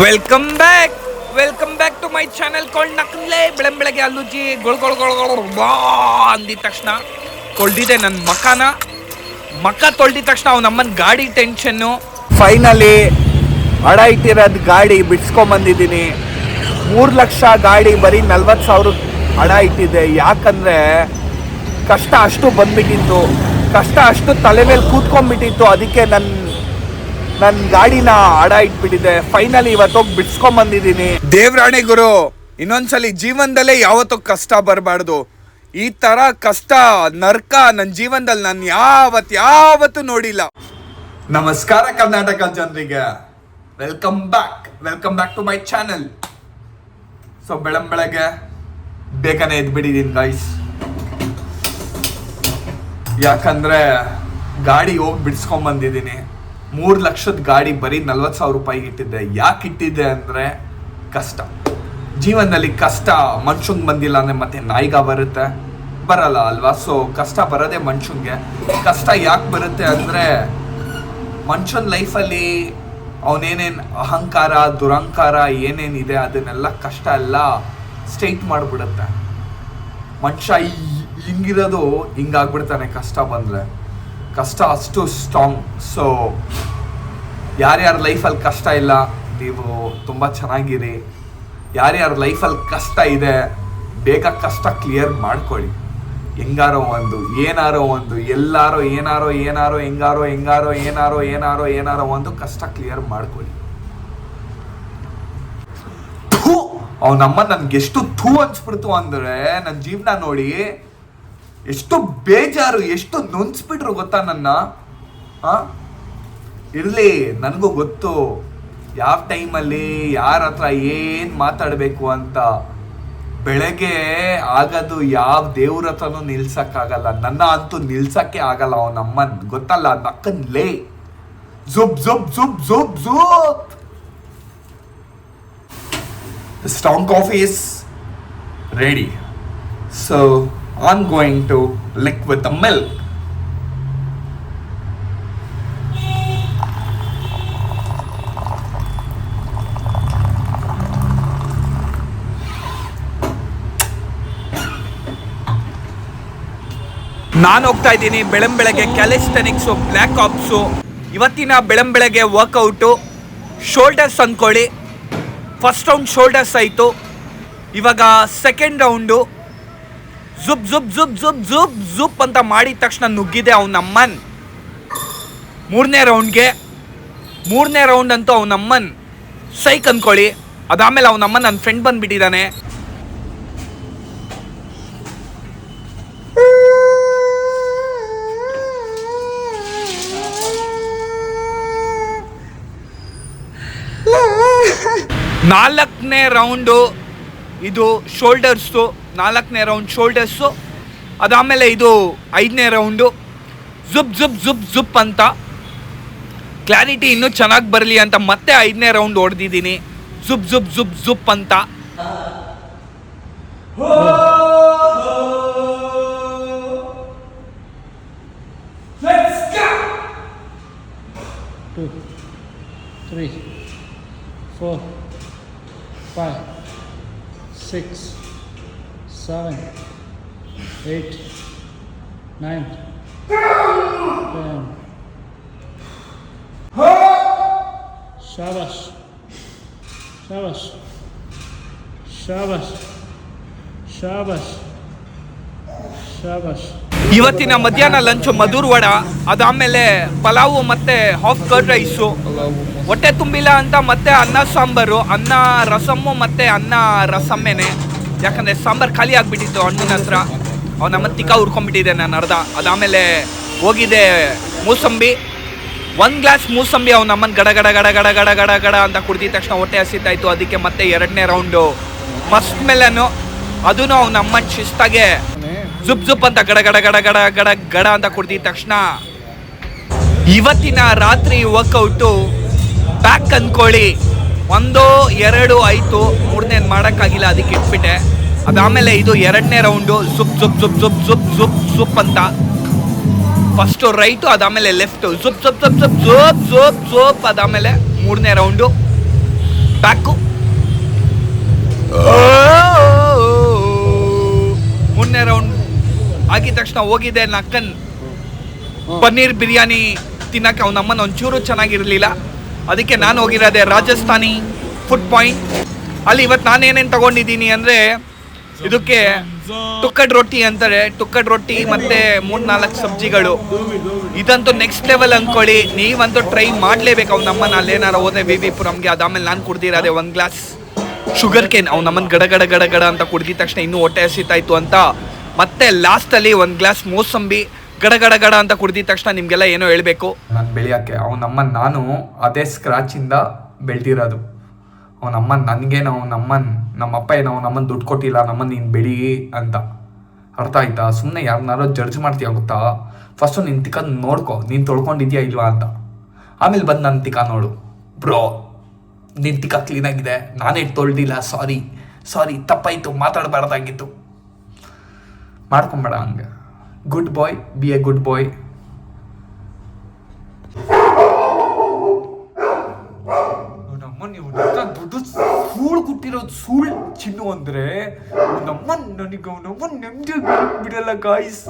Welcome back to my channel ಕೊಂಡು ನಕ್ಲೆ ಬೆಳಗ್ಗೆ ಅಲ್ಲುಜ್ಜಿ ಗೊಳ್ ಬಾ ಅಂದಿದ ತಕ್ಷಣ ತೊಳ್ದಿದೆ ನನ್ನ ಮಕ್ಕ ತೊಳ್ದಿದ ತಕ್ಷಣ ನಮ್ಮನ ಗಾಡಿ ಟೆನ್ಷನ್ನು. ಫೈನಲಿ ಅಡ ಇಟ್ಟಿರೋದು ಗಾಡಿ ಬಿಡ್ಸ್ಕೊಂಬಂದಿದ್ದೀನಿ. 3 ಲಕ್ಷ ಗಾಡಿ ಬರೀ 40,000 ಅಡ ಇಟ್ಟಿದ್ದೆ. ಯಾಕಂದರೆ ಕಷ್ಟ ಅಷ್ಟು ಬಂದ್ಬಿಟ್ಟಿತ್ತು, ಕಷ್ಟ ಅಷ್ಟು ತಲೆ ಮೇಲೆ ಕೂತ್ಕೊಂಡ್ಬಿಟ್ಟಿತ್ತು. ಅದಕ್ಕೆ ನನ್ನ ಗಾಡಿನ ಅಡ ಇಟ್ಬಿಟ್ಟಿದ್ದೆ. ಫೈನಲಿ ಇವತ್ತೋಗಿ ಬಿಡ್ಸ್ಕೊಂಬಂದಿದ್ದೀನಿ. ದೇವ್ರಾಣೆ ಗುರು, ಇನ್ನೊಂದ್ಸಲಿ ಜೀವನದಲ್ಲೇ ಯಾವತ್ತೂ ಕಷ್ಟ ಬರಬಾರ್ದು. ಈ ಥರ ಕಷ್ಟ ನರ್ಕ ನನ್ನ ಜೀವನದಲ್ಲಿ ನಾನು ಯಾವತ್ತೂ ನೋಡಿಲ್ಲ. ನಮಸ್ಕಾರ ಕರ್ನಾಟಕ ಜನರಿಗೆ, welcome back to my channel. So ಬೆಳಗ್ಗೆ ಬೇಗನೆ ಎದ್ಬಿಟ್ಟಿದ್ದೀನಿ ಗೈಸ್. ಯಾಕಂದರೆ ಗಾಡಿ ಹೋಗಿ ಬಿಡ್ಸ್ಕೊಂಬಂದಿದ್ದೀನಿ. 3 ಲಕ್ಷದ ಗಾಡಿ ಬರೀ 40,000 ರೂಪಾಯಿಗೆ ಇಟ್ಟಿದ್ದೆ. ಯಾಕೆ ಇಟ್ಟಿದ್ದೆ ಅಂದರೆ ಕಷ್ಟ. ಜೀವನದಲ್ಲಿ ಕಷ್ಟ ಮನುಷ್ಯಂಗೆ ಬಂದಿಲ್ಲ ಅಂದರೆ ಮತ್ತೆ ನಾಯಿಗ ಬರಲ್ಲ ಅಲ್ವಾ? ಸೊ ಕಷ್ಟ ಬರೋದೇ ಮನುಷ್ಯಂಗೆ. ಕಷ್ಟ ಯಾಕೆ ಬರುತ್ತೆ ಅಂದರೆ ಮನುಷ್ಯನ ಲೈಫಲ್ಲಿ ಅವನೇನೇನು ಅಹಂಕಾರ ದುರಹಂಕಾರ ಏನೇನಿದೆ ಅದನ್ನೆಲ್ಲ ಕಷ್ಟ ಎಲ್ಲ ಸ್ಟ್ರೈಟ್ ಮಾಡಿಬಿಡುತ್ತೆ. ಮನುಷ್ಯ ಹಿಂಗಿರೋದು ಹಿಂಗಾಗ್ಬಿಡ್ತಾನೆ ಕಷ್ಟ ಬಂದರೆ. ಕಷ್ಟ ಅಷ್ಟು ಸ್ಟ್ರಾಂಗ್. ಸೊ ಯಾರ್ಯಾರ ಲೈಫಲ್ಲಿ ಕಷ್ಟ ಇಲ್ಲ ನೀವು ತುಂಬ ಚೆನ್ನಾಗಿರಿ. ಯಾರ್ಯಾರ ಲೈಫಲ್ಲಿ ಕಷ್ಟ ಇದೆ ಬೇಗ ಕಷ್ಟ ಕ್ಲಿಯರ್ ಮಾಡ್ಕೊಳ್ಳಿ. ಹೆಂಗಾರೋ ಒಂದು ಏನಾರೋ ಒಂದು ಎಲ್ಲಾರೋ ಏನಾರೋ ಒಂದು ಕಷ್ಟ ಕ್ಲಿಯರ್ ಮಾಡ್ಕೊಳ್ಳಿ. ಅವನಮ್ಮ ನನ್ಗೆಷ್ಟು ಅನ್ಸ್ಬಿಡ್ತು ಅಂದರೆ ನನ್ನ ಜೀವನ ನೋಡಿ ಎಷ್ಟು ಬೇಜಾರು, ಎಷ್ಟು ನೊಂದ್ಸ್ಬಿಟ್ರು ಗೊತ್ತಾ ನನ್ನ. ಇರಲಿ, ನನಗೂ ಗೊತ್ತು ಯಾವ ಟೈಮಲ್ಲಿ ಯಾರ ಹತ್ರ ಏನು ಮಾತಾಡಬೇಕು ಅಂತ. ಬೆಳಗ್ಗೆ ಆಗೋದು ಯಾವ ದೇವ್ರ ಹತ್ರನೂ ನಿಲ್ಸಕ್ಕಾಗಲ್ಲ. ನನ್ನ ಅಂತೂ ನಿಲ್ಸಕ್ಕೆ ಆಗಲ್ಲ. ಅವನಮ್ಮನ್ ಗೊತ್ತಲ್ಲ, ನಕ್ಕನ್ಲೇ ಜುಬ್. The strong coffee is ready. So I'm going to lick with the milk. ನಾನು ಹೋಗ್ತಾ ಇದ್ದೀನಿ ಬೆಳಗ್ಗೆ ಕ್ಯಾಲಿಸ್ಥೆನಿಕ್ಸು, ಬ್ಲ್ಯಾಕ್ ಆಪ್ಸು. ಇವತ್ತಿನ ಬೆಳಗ್ಗೆ ವರ್ಕೌಟು ಶೋಲ್ಡರ್ಸ್ ಅಂದ್ಕೊಳ್ಳಿ. ಫಸ್ಟ್ ರೌಂಡ್ ಶೋಲ್ಡರ್ಸ್ ಆಯಿತು. ಇವಾಗ ಸೆಕೆಂಡ್ ರೌಂಡು ಜುಬ್ ಅಂತ ಮಾಡಿದ ತಕ್ಷಣ ನುಗ್ಗಿದೆ ಅವನಮ್ಮನ್. ಮೂರನೇ ರೌಂಡ್ ಅಂತೂ ಅವನಮ್ಮನ್ ಸೈಕ್ ಅಂದ್ಕೊಳ್ಳಿ. ಅದಾದಮೇಲೆ ಅವನಮ್ಮನ್ ನನ್ನ ಫ್ರೆಂಡ್ ಬಂದುಬಿಟ್ಟಿದ್ದಾನೆ. ನಾಲ್ಕನೇ ರೌಂಡು ಇದು ಶೋಲ್ಡರ್ಸು. 4ನೇ ರೌಂಡ್ ಶೋಲ್ಡರ್ಸು. ಅದಾದಮೇಲೆ ಇದು 5ನೇ ರೌಂಡು ಜುಬ್ ಅಂತ. ಕ್ಲಾರಿಟಿ ಇನ್ನೂ ಚೆನ್ನಾಗಿ ಬರಲಿ ಅಂತ ಮತ್ತೆ 5ನೇ ರೌಂಡ್ ಹೊಡೆದಿದ್ದೀನಿ. ಜುಬ್ ಅಂತ. Two, three, 4, 5, 6, 7, 8, 9, 10. Shabash. ಇವತ್ತಿನ ಮಧ್ಯಾಹ್ನ ಲಂಚು ಮಧುರ್ ವಡ, ಅದಾದಮೇಲೆ ಪಲಾವು ಮತ್ತು ಹಾಫ್ ಕರ್ಡ್ ರೈಸು. ಹೊಟ್ಟೆ ತುಂಬಿಲ್ಲ ಅಂತ ಮತ್ತೆ ಅನ್ನ ಸಾಂಬಾರು, ಅನ್ನ ರಸಮ್ಮು ಮತ್ತು ಅನ್ನ ರಸಮ್ಮೇನೆ. ಯಾಕಂದರೆ ಸಾಂಬಾರು ಖಾಲಿ ಆಗಿಬಿಟ್ಟಿತ್ತು ಅಣ್ಣನ ಹತ್ರ. ಅವನಮ್ಮ ತಿಕ್ಕ ಹುಡ್ಕೊಂಡ್ಬಿಟ್ಟಿದೆ ನಾನು ಅರ್ಧ. ಅದಾದಮೇಲೆ ಹೋಗಿದೆ ಮೂಸಂಬಿ. 1 ಗ್ಲಾಸ್ ಮೂಸಂಬಿ ಅವನಮ್ಮನ ಗಡ ಅಂತ ಕುಡ್ದಿದ ತಕ್ಷಣ ಹೊಟ್ಟೆ ಹಸಿತಾಯಿತು. ಅದಕ್ಕೆ ಮತ್ತೆ 2ನೇ ರೌಂಡು ಮಸ್ತ್ ಮೆಲನು. ಅದೂ ಅವನಮ್ಮನ ಶಿಸ್ತಾಗೆ ಜುಬ್ ಅಂತ ಗಡ ಅಂತ ಕುಡ್ದಿದ ತಕ್ಷಣ ಇವತ್ತಿನ ರಾತ್ರಿ ವರ್ಕೌಟು ಬ್ಯಾಕ್ ಅಂದ್ಕೊಳ್ಳಿ. 1, 2 ಆಯಿತು. 3ನೇದು ಮಾಡೋಕ್ಕಾಗಿಲ್ಲ, ಅದಕ್ಕೆ ಇಟ್ಬಿಟ್ಟೆ. ಅದಾದಮೇಲೆ ಇದು 2ನೇ ರೌಂಡು ಜುಬ್ ಅಂತ. ಫಸ್ಟು ರೈಟು, ಅದಾದಮೇಲೆ ಲೆಫ್ಟು ಜುಬ್. ಅದಾದಮೇಲೆ 3ನೇ ರೌಂಡು ಬ್ಯಾಕು ಮೊನ್ನೆ ರೌಂಡ್ ಆಗಿದ ತಕ್ಷಣ ಹೋಗಿದ್ದೆ ನಕ್ಕನ್ ಪನ್ನೀರ್ ಬಿರಿಯಾನಿ ತಿನ್ನಕ್ಕೆ ಅವನಮ್ಮನ ಒಂಚೂರು ಚೆನ್ನಾಗಿರಲಿಲ್ಲ. ಅದಕ್ಕೆ ನಾನು ಹೋಗಿರೋದೆ ರಾಜಸ್ಥಾನಿ ಫುಡ್ ಪಾಯಿಂಟ್. ಅಲ್ಲಿ ಇವತ್ತು ನಾನೇನೇನು ತಗೊಂಡಿದ್ದೀನಿ ಅಂದರೆ ಇದಕ್ಕೆ ಟುಕ್ಕಡ್ ರೊಟ್ಟಿ ಅಂತಾರೆ, ಟುಕ್ಕಡ್ ರೊಟ್ಟಿ ಮತ್ತು 3-4 ಸಬ್ಜಿಗಳು. ಇದಂತೂ ನೆಕ್ಸ್ಟ್ ಲೆವೆಲ್ ಅಂದ್ಕೊಳ್ಳಿ. ನೀವಂತೂ ಟ್ರೈ ಮಾಡಲೇಬೇಕು. ಅವನಮ್ಮನ ಅಲ್ಲೇನಾರು ಹೋದೆ ವಿವಿಪುರಂಗೆ. ಅದಾದಮೇಲೆ ನಾನು ಕುಡ್ದಿರೋದೆ 1 ಗ್ಲಾಸ್ ಶುಗರ್ ಕೇನ್. ಅವನಮ್ಮನ ಗಡ ಅಂತ ಕುಡ್ದಿದ ತಕ್ಷಣ ಇನ್ನೂ ಹೊಟ್ಟೆ ಹಸಿತಾಯಿತು ಅಂತ ಮತ್ತೆ ಲಾಸ್ಟಲ್ಲಿ 1 ಗ್ಲಾಸ್ ಮೋಸಂಬಿ ಗಡ ಅಂತ ಕುಡ್ದಿದ ತಕ್ಷಣ ನಿಮಗೆಲ್ಲ ಏನೋ ಹೇಳಬೇಕು. ನಾನು ಬೆಳೆಯೋಕ್ಕೆ ಅವನಮ್ಮನ ನಾನು ಅದೇ ಸ್ಕ್ರಾಚಿಂದ ಬೆಳೆದಿರೋದು. ಅವನಮ್ಮನ ನನಗೇನು ನಮ್ಮಪ್ಪ ಏನೋ ನಮ್ಮನ್ನ ದುಡ್ಡು ಕೊಟ್ಟಿಲ್ಲ, ನಮ್ಮನ್ನ ನೀನು ಬೆಳಿ ಅಂತ. ಅರ್ಥ ಆಯ್ತಾ? ಸುಮ್ಮನೆ ಯಾರನ್ನಾರೋ ಜಡ್ಜ್ ಮಾಡ್ತೀಯ ಗೊತ್ತಾ? ಫಸ್ಟು ನಿನ್ನ ತಿಕ್ಕ ನೋಡ್ಕೊ, ನೀನು ತೊಳ್ಕೊಂಡಿದ್ಯಾ ಇಲ್ವಾ ಅಂತ. ಆಮೇಲೆ ಬಂದು ನನ್ನ ತಿಕ್ಕ ನೋಡು. ಬ್ರೋ ನಿನ್ನ ತಿಕ್ಕ ಕ್ಲೀನಾಗಿದೆ, ನಾನೇ ತೊಳ್ದಿಲ್ಲ, ಸಾರಿ ತಪ್ಪಾಯಿತು, ಮಾತಾಡಬಾರ್ದಾಗಿತ್ತು. ಮಾಡ್ಕೊಂಬೇಡ ಹಂಗೆ. Good boy, be a good boy. ದೊಡ್ಡ ಸೂಳು ಕೊಟ್ಟಿರೋದು ಸೂಳ್ ಚಿನ್ನು ಅಂದ್ರೆ ನಮ್ಮನ್ ನನಗೆ ನೆಮ್ಮದಿ ಬಿಡಲ್ಲ ಗಾಯ್ಸ್.